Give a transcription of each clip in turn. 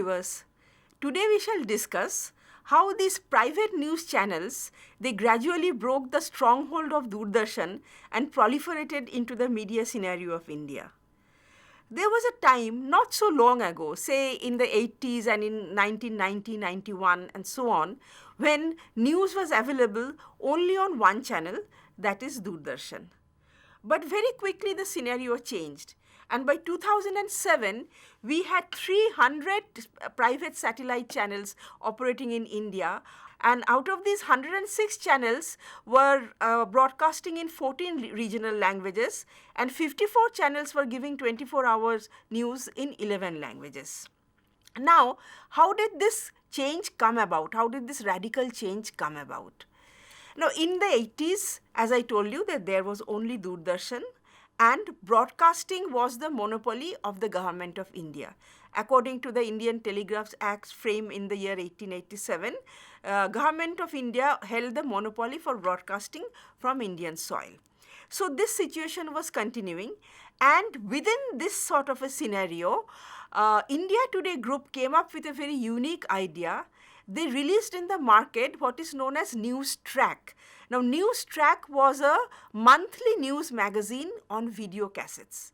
viewers. Today we shall discuss how these private news channels, they gradually broke the stronghold of Doordarshan and proliferated into the media scenario of India. There was a time not so long ago, say in the 80s and in 1990, 91 and so on, when news was available only on one channel, that is Doordarshan. But very quickly the scenario changed. And by 2007, we had 300 private satellite channels operating in India. And out of these, 106 channels were broadcasting in 14 regional languages, and 54 channels were giving 24 hours news in 11 languages. Now, how did this change come about? How did this radical change come about? Now, in the 80s, as I told you, that there was only Doordarshan, and broadcasting was the monopoly of the government of India. According to the Indian Telegraph Act frame in the year 1887, government of India held the monopoly for broadcasting from Indian soil. So this situation was continuing, and within this sort of a scenario, India Today Group came up with a very unique idea. They released in the market what is known as News Track. Now, News Track was a monthly news magazine on video cassettes.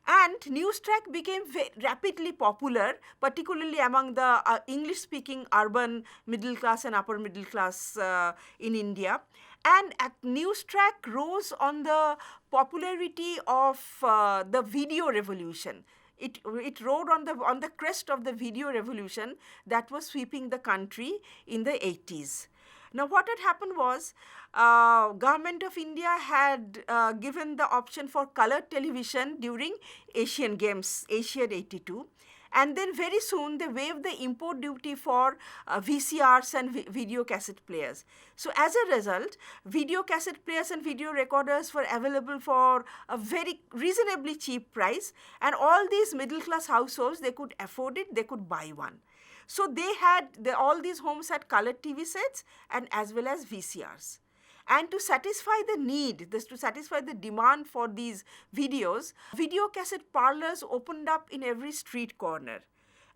And News Track became rapidly popular, particularly among the English-speaking urban middle class and upper middle class in India. And News Track rose on the popularity of the video revolution. It rode on the crest of the video revolution that was sweeping the country in the 80s. Now, what had happened was, Government of India had given the option for color television during Asian Games, Asiad 82. And then very soon they waived the import duty for VCRs and video cassette players. So as a result, video cassette players and video recorders were available for a very reasonably cheap price, and all these middle class households, they could afford it, they could buy one. So all these homes had colored TV sets and as well as VCRs. And to satisfy the need, to satisfy the demand for these videos, video cassette parlors opened up in every street corner.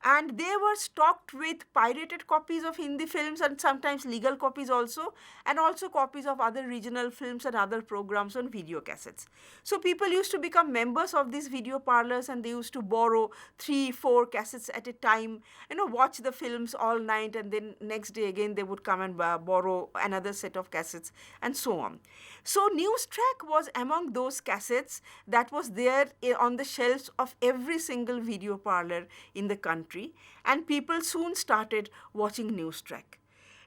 And they were stocked with pirated copies of Hindi films and sometimes legal copies also, and also copies of other regional films and other programs on video cassettes. So people used to become members of these video parlors, and they used to borrow 3-4 cassettes at a time, watch the films all night, and then next day again they would come and borrow another set of cassettes and so on. So News Track was among those cassettes that was there on the shelves of every single video parlor in the country. And people soon started watching News Track.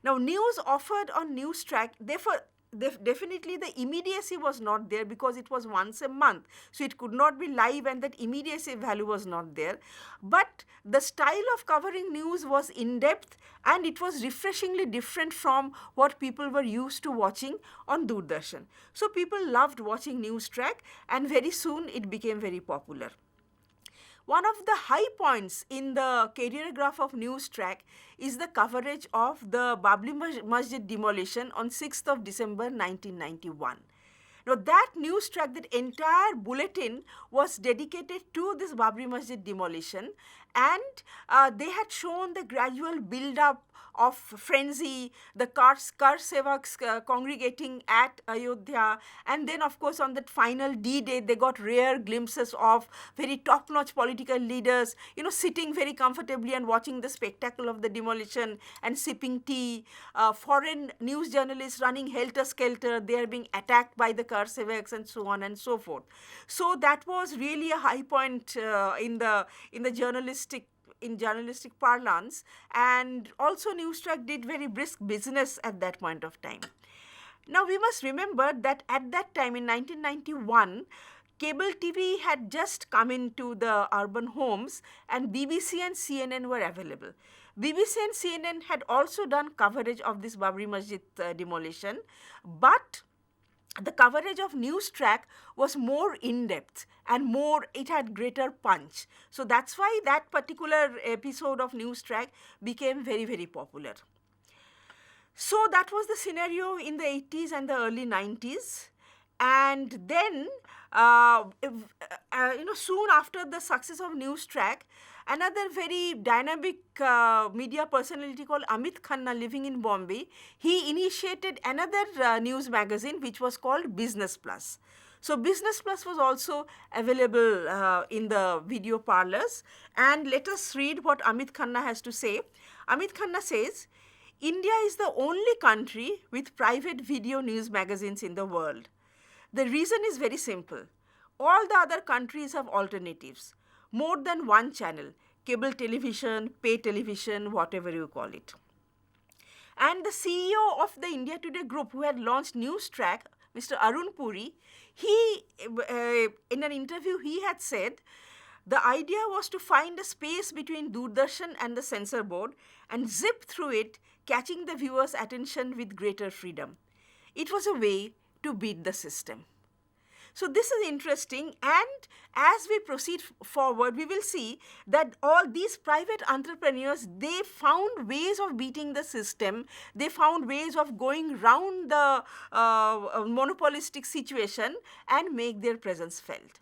Now, news offered on News Track, therefore, definitely the immediacy was not there because it was once a month. So it could not be live, and that immediacy value was not there. But the style of covering news was in-depth, and it was refreshingly different from what people were used to watching on Doordarshan. So people loved watching News Track, and very soon it became very popular. One of the high points in the career graph of News Track is the coverage of the Babri Masjid demolition on 6th of December 1991. Now, that News Track, that entire bulletin was dedicated to this Babri Masjid demolition, and they had shown the gradual build-up of frenzy, the Kar Sevaks congregating at Ayodhya, and then of course on that final D-Day they got rare glimpses of very top-notch political leaders, sitting very comfortably and watching the spectacle of the demolition and sipping tea, foreign news journalists running helter-skelter, they are being attacked by the Kar Sevaks and so on and so forth. So that was really a high point in the journalistic parlance, and also News Track did very brisk business at that point of time. Now, we must remember that at that time in 1991, cable TV had just come into the urban homes, and BBC and CNN were available. BBC and CNN had also done coverage of this Babri Masjid demolition, but the coverage of News Track was more in-depth and it had greater punch. So that's why that particular episode of News Track became very, very popular. So that was the scenario in the 80s and the early 90s. And then, soon after the success of News Track, Another very dynamic media personality called Amit Khanna, living in Bombay, he initiated another news magazine which was called Business Plus. So Business Plus was also available in the video parlors. And let us read what Amit Khanna has to say. Amit Khanna says, India is the only country with private video news magazines in the world. The reason is very simple. All the other countries have alternatives. More than one channel, cable television, pay television, whatever you call it. And the CEO of the India Today group, who had launched News Track, Mr. Arun Puri, he, in an interview, he had said, the idea was to find a space between Doordarshan and the censor board and zip through it, catching the viewer's attention with greater freedom. It was a way to beat the system. So this is interesting, and as we proceed forward, we will see that all these private entrepreneurs, they found ways of beating the system. They found ways of going round the monopolistic situation and make their presence felt.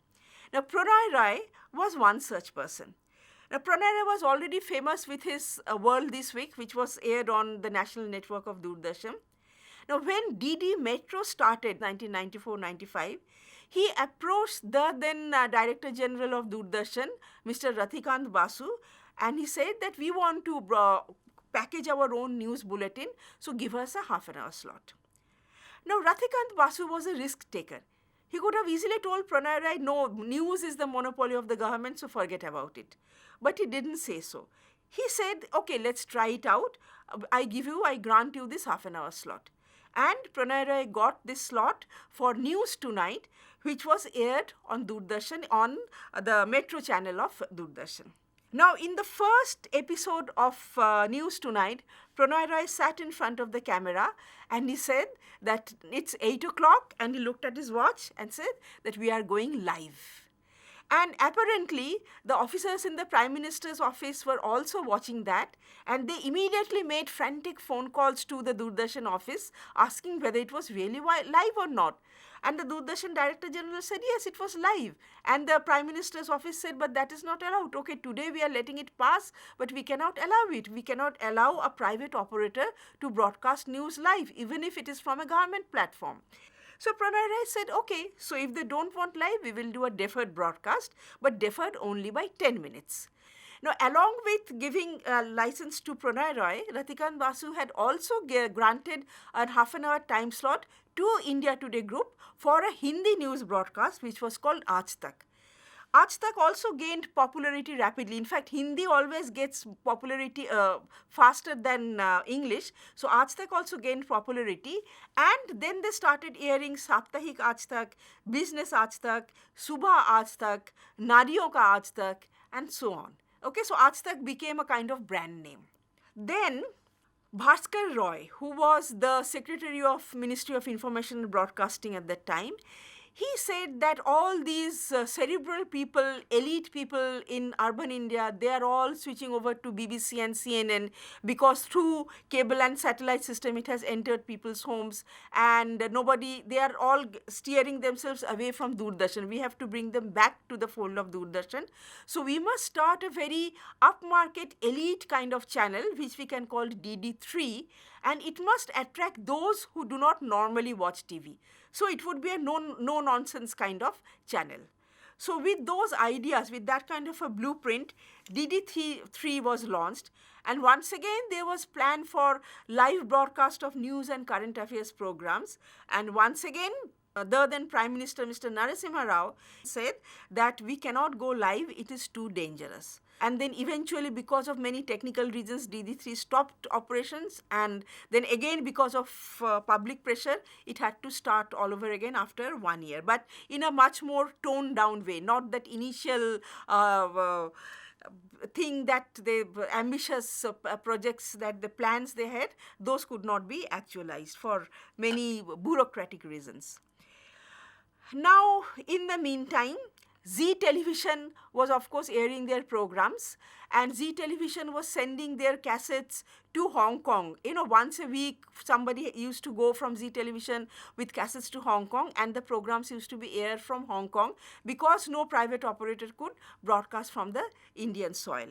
Now, Pranay Rai was one such person. Now, Pranay Rai was already famous with his World This Week, which was aired on the national network of Doordarshan. Now, when DD Metro started 1994-95, he approached the then Director General of Doordarshan, Mr. Rathikant Basu, and he said that we want to package our own news bulletin, so give us a half an hour slot. Now, Rathikant Basu was a risk taker. He could have easily told Pranay Rai, no, news is the monopoly of the government, so forget about it. But he didn't say so. He said, okay, let's try it out. I grant you this half an hour slot. And Pranay Rai got this slot for News Tonight, which was aired on Doordarshan, on the Metro channel of Doordarshan. Now, in the first episode of News Tonight, Pranay Rai sat in front of the camera and he said that it's 8 o'clock, and he looked at his watch and said that we are going live. And apparently, the officers in the Prime Minister's office were also watching that, and they immediately made frantic phone calls to the Doordarshan office asking whether it was really live or not. And the Doordarshan Director General said, yes, it was live. And the Prime Minister's office said, but that is not allowed. Okay, today we are letting it pass, but we cannot allow it. We cannot allow a private operator to broadcast news live, even if it is from a government platform. So Pranay Rai said, okay, so if they don't want live, we will do a deferred broadcast, but deferred only by 10 minutes. Now, along with giving a license to Pranay Rai, Rathikant Basu had also granted a half an hour time slot to India Today Group for a Hindi news broadcast, which was called AajTak. AajTak also gained popularity rapidly. In fact, Hindi always gets popularity faster than English. So AajTak also gained popularity, and then they started airing Saptahik AajTak, Business AajTak, Subha AajTak, Nariyon Ka AajTak, and so on. Okay, so AajTak became a kind of brand name. Then Bhaskar Roy, who was the Secretary of Ministry of Information and Broadcasting at that time, he said that all these cerebral people, elite people in urban India, they are all switching over to BBC and CNN because through cable and satellite system it has entered people's homes, and they are all steering themselves away from Doordarshan. We have to bring them back to the fold of Doordarshan. So we must start a very upmarket elite kind of channel, which we can call DD3, and it must attract those who do not normally watch TV. So it would be a no-nonsense kind of channel. So with those ideas, with that kind of a blueprint, DD3 was launched. And once again, there was plan for live broadcast of news and current affairs programs. And once again, the then Prime Minister, Mr. Narasimha Rao, said that we cannot go live, it is too dangerous. And then eventually, because of many technical reasons, DD3 stopped operations, and then again because of public pressure, it had to start all over again after 1 year, but in a much more toned down way, not that initial thing that the ambitious projects, that the plans they had, those could not be actualized for many bureaucratic reasons. Now, in the meantime, Zee Television was, of course, airing their programs, and Zee Television was sending their cassettes to Hong Kong. Once a week, somebody used to go from Zee Television with cassettes to Hong Kong, and the programs used to be aired from Hong Kong because no private operator could broadcast from the Indian soil.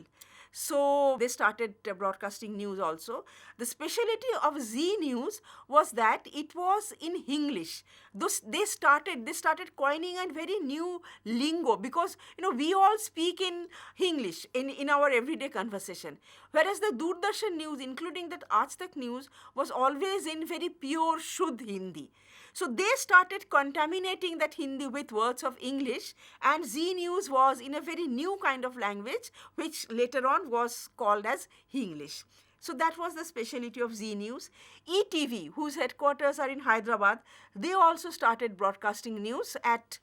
So they started broadcasting news also. The speciality of Zee News was that it was in English. They started coining a very new lingo, because we all speak in English in our everyday conversation, whereas the Doordarshan news, including that AajTak news, was always in very pure Shuddh Hindi. So they started contaminating that Hindi with words of English, and Zee News was in a very new kind of language, which later on was called as English. So that was the speciality of Zee News. ETV, whose headquarters are in Hyderabad, they also started broadcasting news at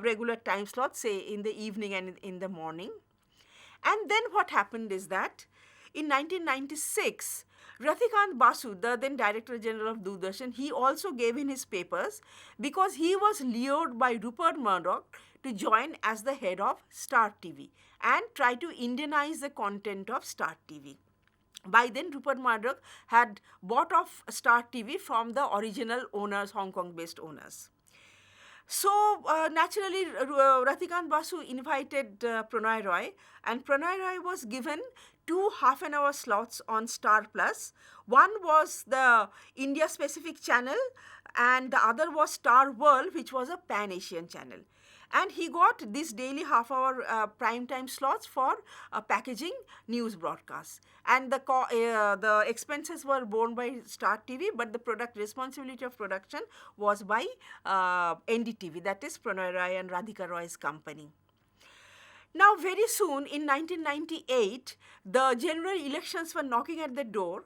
regular time slots, say in the evening and in the morning. And then what happened is that in 1996, Rathikant Basu, the then Director General of Doordarshan, he also gave in his papers because he was lured by Rupert Murdoch to join as the head of Star TV and try to Indianize the content of Star TV. By then, Rupert Murdoch had bought off Star TV from the original owners, Hong Kong-based owners. So naturally, Rathikant Basu invited Prannoy Roy, and Prannoy Roy was given 2 half-an-hour slots on Star Plus. One was the India-specific channel, and the other was Star World, which was a pan-Asian channel. And he got these daily half-hour prime-time slots for packaging news broadcasts. And the expenses were borne by Star TV, but the responsibility of production was by NDTV, that is Prannoy Roy and Radhika Roy's company. Now, very soon in 1998, the general elections were knocking at the door,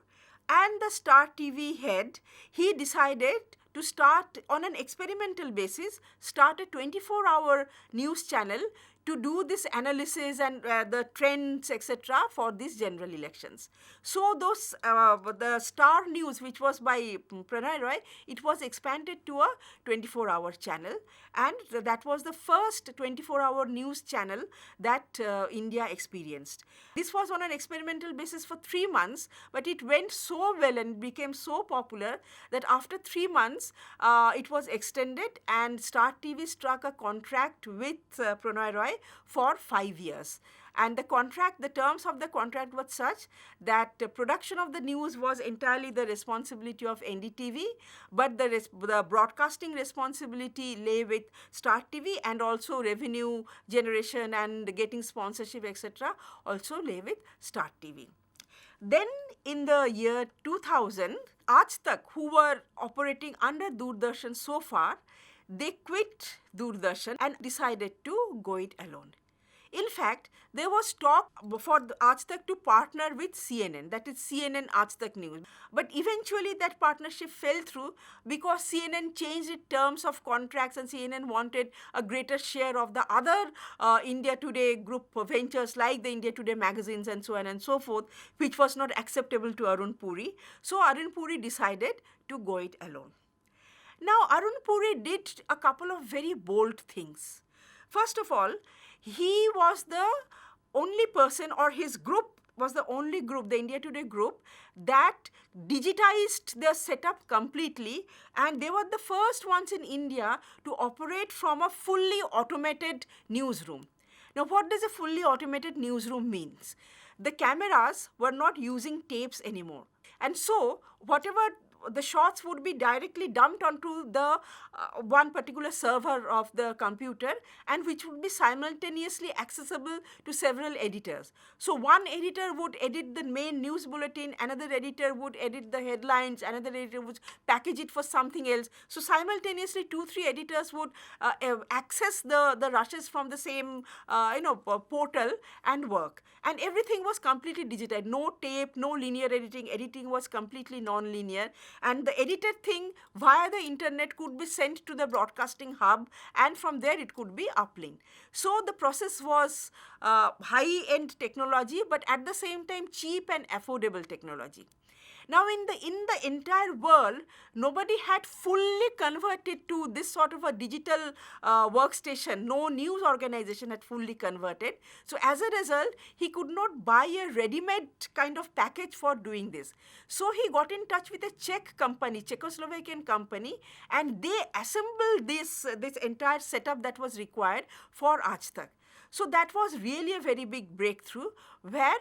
and the Star TV head, he decided to start on an experimental basis, start a 24-hour news channel to do this analysis and the trends, etc., for these general elections. So the Star News, which was by Prannoy Roy, it was expanded to a 24-hour channel, and that was the first 24-hour news channel that India experienced. This was on an experimental basis for 3 months, but it went so well and became so popular that after 3 months, it was extended, and Star TV struck a contract with Prannoy Roy for 5 years. And the terms of the contract were such that production of the news was entirely the responsibility of NDTV, but the broadcasting responsibility lay with Star TV, and also revenue generation and getting sponsorship, etc., also lay with Star TV. Then in the year 2000, AajTak, who were operating under Doordarshan so far, they quit Doordarshan and decided to go it alone. In fact, there was talk for AajTak to partner with CNN, that is CNN AajTak News. But eventually that partnership fell through because CNN changed its terms of contracts, and CNN wanted a greater share of the other India Today group ventures like the India Today magazines and so on and so forth, which was not acceptable to Arun Puri. So Arun Puri decided to go it alone. Now, Arun Puri did a couple of very bold things. First of all, he was the only person, or his group was the only group, the India Today group, that digitized their setup completely, and they were the first ones in India to operate from a fully automated newsroom. Now, what does a fully automated newsroom mean? The cameras were not using tapes anymore, and so whatever the shots would be directly dumped onto the one particular server of the computer, and which would be simultaneously accessible to several editors. So one editor would edit the main news bulletin, another editor would edit the headlines, another editor would package it for something else. So simultaneously 2-3 editors would access the rushes from the same portal and work. And everything was completely digital. No tape, no linear editing. Editing was completely non-linear. And the edited thing via the internet could be sent to the broadcasting hub, and from there it could be uplinked. So the process was high-end technology, but at the same time cheap and affordable technology. Now, in the entire world, nobody had fully converted to this sort of a digital workstation. No news organization had fully converted. So, as a result, he could not buy a ready-made kind of package for doing this. So, he got in touch with a Czechoslovakian company, and they assembled this entire setup that was required for AajTak. So, that was really a very big breakthrough, where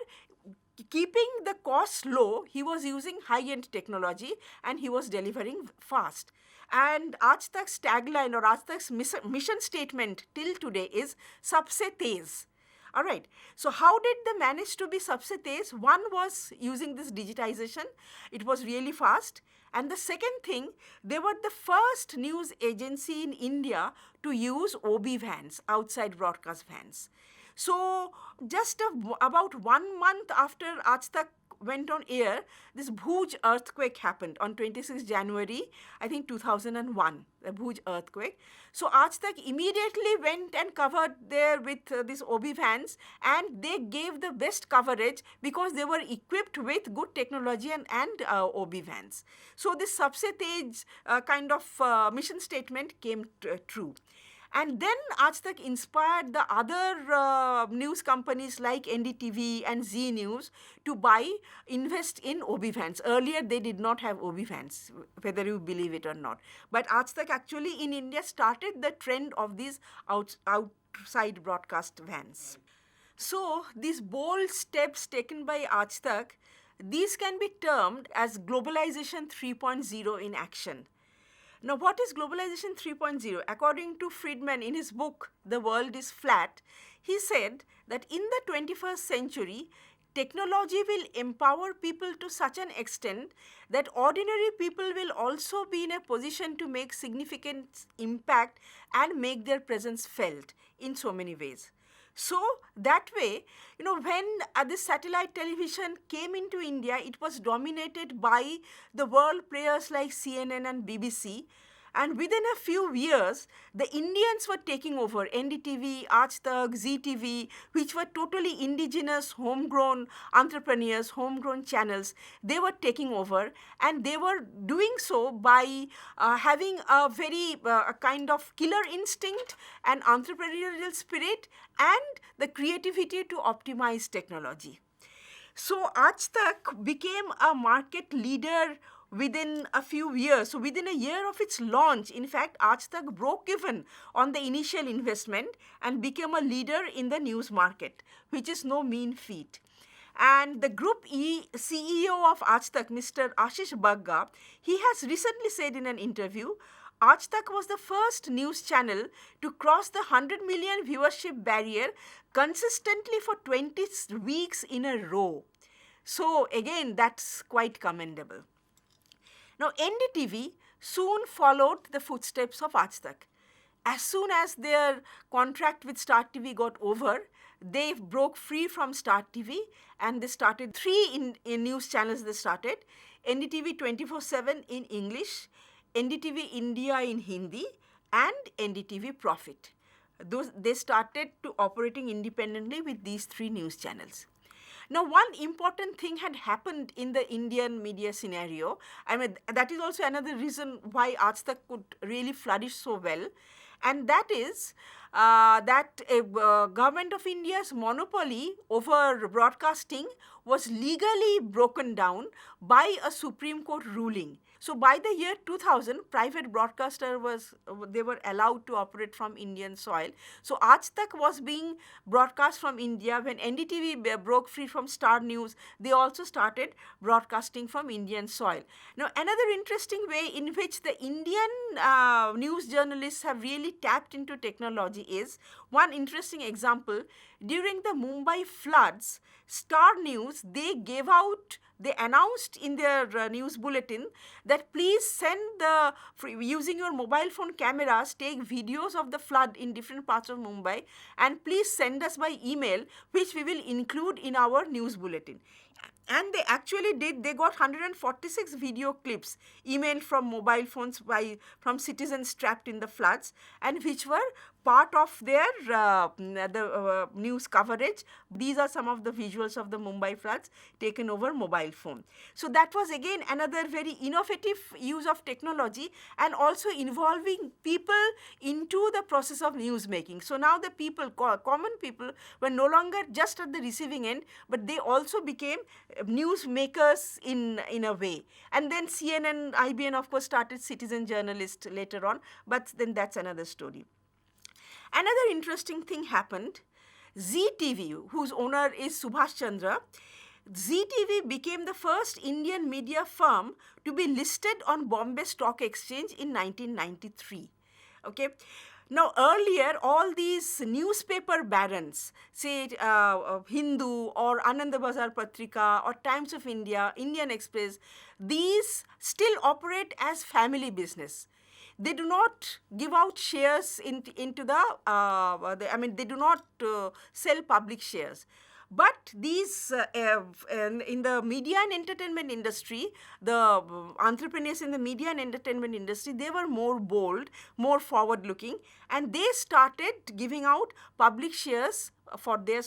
keeping the costs low, he was using high-end technology and he was delivering fast. And AajTak's tagline or AajTak's mission statement till today is "Sabse Tez." All right. So how did they manage to be sabse tez? One was using this digitization. It was really fast. And the second thing, they were the first news agency in India to use OB vans, outside broadcast vans. So just about 1 month after AajTak went on air, this Bhuj earthquake happened on 26 January, I think 2001, the Bhuj earthquake. So AajTak immediately went and covered there with these OB vans, and they gave the best coverage because they were equipped with good technology and OB vans. So this Sabse Tej kind of mission statement came true. And then AajTak inspired the other news companies like NDTV and Zee News to invest in OB vans. Earlier, they did not have OB vans, whether you believe it or not. But AajTak actually in India started the trend of these outside broadcast vans. So, these bold steps taken by AajTak, these can be termed as globalization 3.0 in action. Now, what is globalization 3.0? According to Friedman in his book, The World is Flat, he said that in the 21st century, technology will empower people to such an extent that ordinary people will also be in a position to make significant impact and make their presence felt in so many ways. So that way, when this satellite television came into India, it was dominated by the world players like CNN and BBC. And within a few years, the Indians were taking over NDTV, AajTak, Zee TV, which were totally indigenous, homegrown entrepreneurs, homegrown channels. They were taking over, and they were doing so by having a very a kind of killer instinct and entrepreneurial spirit and the creativity to optimize technology. So AajTak became a market leader within a few years. So within a year of its launch, in fact, AajTak broke even on the initial investment and became a leader in the news market, which is no mean feat. And the group CEO of AajTak, Mr. Ashish Bagga, he has recently said in an interview, AajTak was the first news channel to cross the 100 million viewership barrier consistently for 20 weeks in a row. So again, that's quite commendable. Now, NDTV soon followed the footsteps of AajTak. As soon as their contract with Star TV got over, they broke free from Star TV and they started three in news channels. They started NDTV 24/7 in English, NDTV India in Hindi, and NDTV Profit. They started to operating independently with these three news channels. Now, one important thing had happened in the Indian media scenario. I mean, that is also another reason why AajTak could really flourish so well. And that is that Government of India's monopoly over broadcasting was legally broken down by a Supreme Court ruling. So by the year 2000, private broadcasters they were allowed to operate from Indian soil. So AajTak was being broadcast from India. When NDTV broke free from Star News, they also started broadcasting from Indian soil. Now, another interesting way in which the Indian news journalists have really tapped into technology is one interesting example. During the Mumbai floods, Star News, they announced in their news bulletin that please send using your mobile phone cameras, take videos of the flood in different parts of Mumbai and please send us by email, which we will include in our news bulletin. And they actually did, they got 146 video clips emailed from mobile phones from citizens trapped in the floods, and which were part of their news coverage. These are some of the visuals of the Mumbai floods taken over mobile phone. So that was again another very innovative use of technology, and also involving people into the process of news making. So now the people, common people, were no longer just at the receiving end, but they also became news makers in a way. And then CNN, IBN of course started citizen journalist later on, but then that's another story. Another interesting thing happened. Zee TV, whose owner is Subhash Chandra, Zee TV became the first Indian media firm to be listed on Bombay Stock Exchange in 1993. Okay. Now, earlier, all these newspaper barons, say Hindu or Anand Bazar Patrika or Times of India, Indian Express, these still operate as family business. They do not give out shares into they do not sell public shares. But these, in the media and entertainment industry, the entrepreneurs in the media and entertainment industry, they were more bold, more forward-looking, and they started giving out public shares for their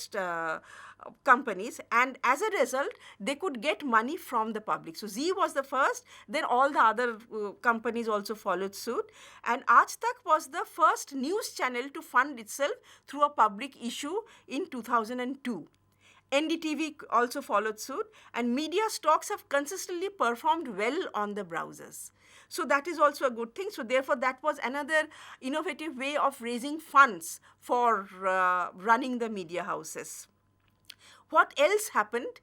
companies, and as a result, they could get money from the public. So Zee was the first, then all the other companies also followed suit, and AajTak was the first news channel to fund itself through a public issue in 2002. NDTV also followed suit, and media stocks have consistently performed well on the browsers. So that is also a good thing. So therefore, that was another innovative way of raising funds for running the media houses. What else happened?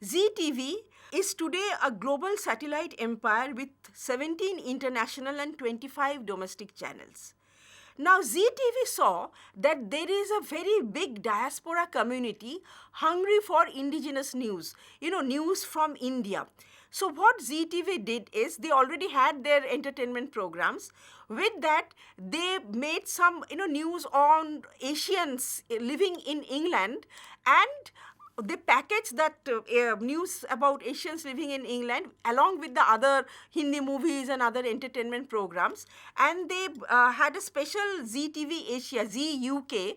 Zee TV is today a global satellite empire with 17 international and 25 domestic channels. Now, Zee TV saw that there is a very big diaspora community hungry for indigenous news, news from India. So what Zee TV did is, they already had their entertainment programs. With that, they made some, news on Asians living in England, and they packaged that news about Asians living in England along with the other Hindi movies and other entertainment programs, and they had a special Zee TV Asia, Zee UK,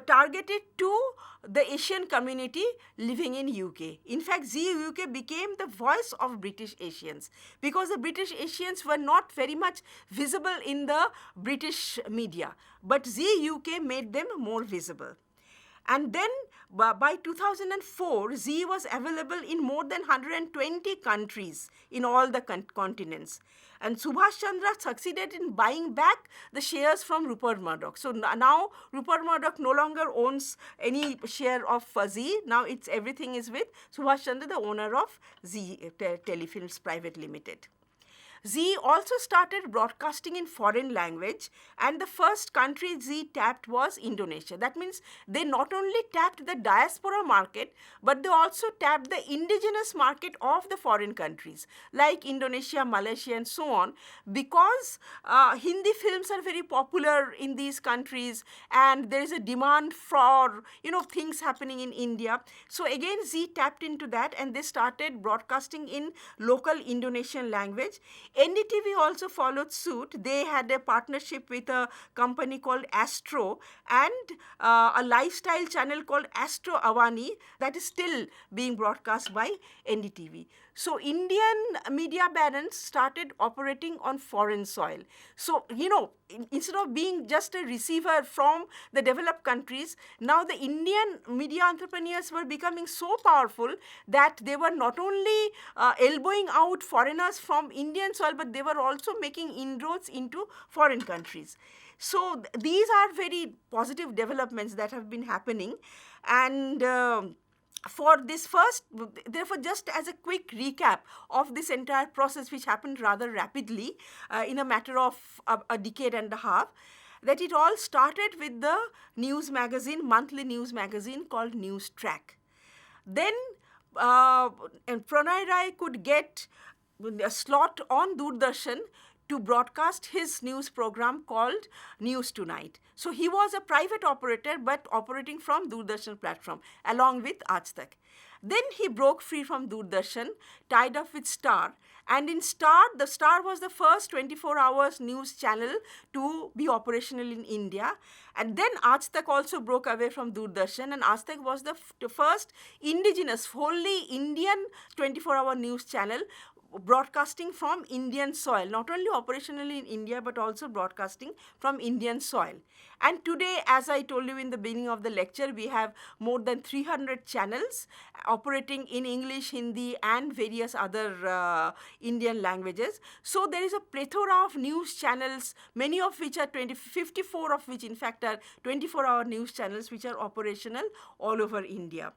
targeted to the Asian community living in UK. In fact, Zee UK became the voice of British Asians, because the British Asians were not very much visible in the British media, but Zee UK made them more visible. And then by 2004, Zee was available in more than 120 countries in all the continents. And Subhash Chandra succeeded in buying back the shares from Rupert Murdoch. So now Rupert Murdoch no longer owns any share of Zee. Now everything is with Subhash Chandra, the owner of Zee Telefilms Private Limited. Zee also started broadcasting in foreign language, and the first country Zee tapped was Indonesia. That means they not only tapped the diaspora market, but they also tapped the indigenous market of the foreign countries like Indonesia, Malaysia, and so on, because Hindi films are very popular in these countries, and there is a demand for things happening in India. So again, Zee tapped into that, and they started broadcasting in local Indonesian language. NDTV also followed suit. They had a partnership with a company called Astro, and a lifestyle channel called Astro Avani that is still being broadcast by NDTV. So Indian media barons started operating on foreign soil. So, instead of being just a receiver from the developed countries, now the Indian media entrepreneurs were becoming so powerful that they were not only elbowing out foreigners from Indian soil, but they were also making inroads into foreign countries. So these are very positive developments that have been happening. And for this first, therefore, just as a quick recap of this entire process, which happened rather rapidly in a matter of a decade and a half, that it all started with the news magazine, monthly news magazine called News Track. Then and Pranay Rai could get a slot on Doordarshan to broadcast his news program called News Tonight. So he was a private operator, but operating from Doordarshan platform along with AajTak. Then he broke free from Doordarshan, tied up with Star. And in Star, the Star was the first 24 hours news channel to be operational in India. And then AajTak also broke away from Doordarshan, and AajTak was the first indigenous, wholly Indian 24-hour news channel broadcasting from Indian soil, not only operationally in India but also broadcasting from Indian soil. And today, as I told you in the beginning of the lecture, we have more than 300 channels operating in English, Hindi and various other Indian languages. So there is a plethora of news channels, many of which are 54 of which in fact are 24-hour news channels which are operational all over India.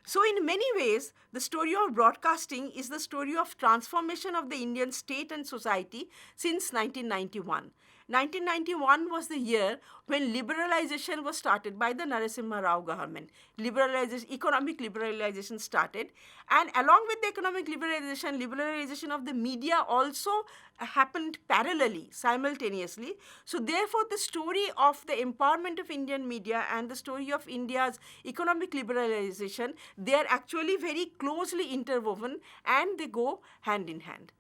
So in many ways, the story of broadcasting is the story of transformation of the Indian state and society since 1991. 1991 was the year when liberalization was started by the Narasimha Rao government. Economic liberalization started, and along with the economic liberalization of the media also happened parallelly, simultaneously. So therefore, the story of the empowerment of Indian media and the story of India's economic liberalization, they are actually very closely interwoven and they go hand in hand.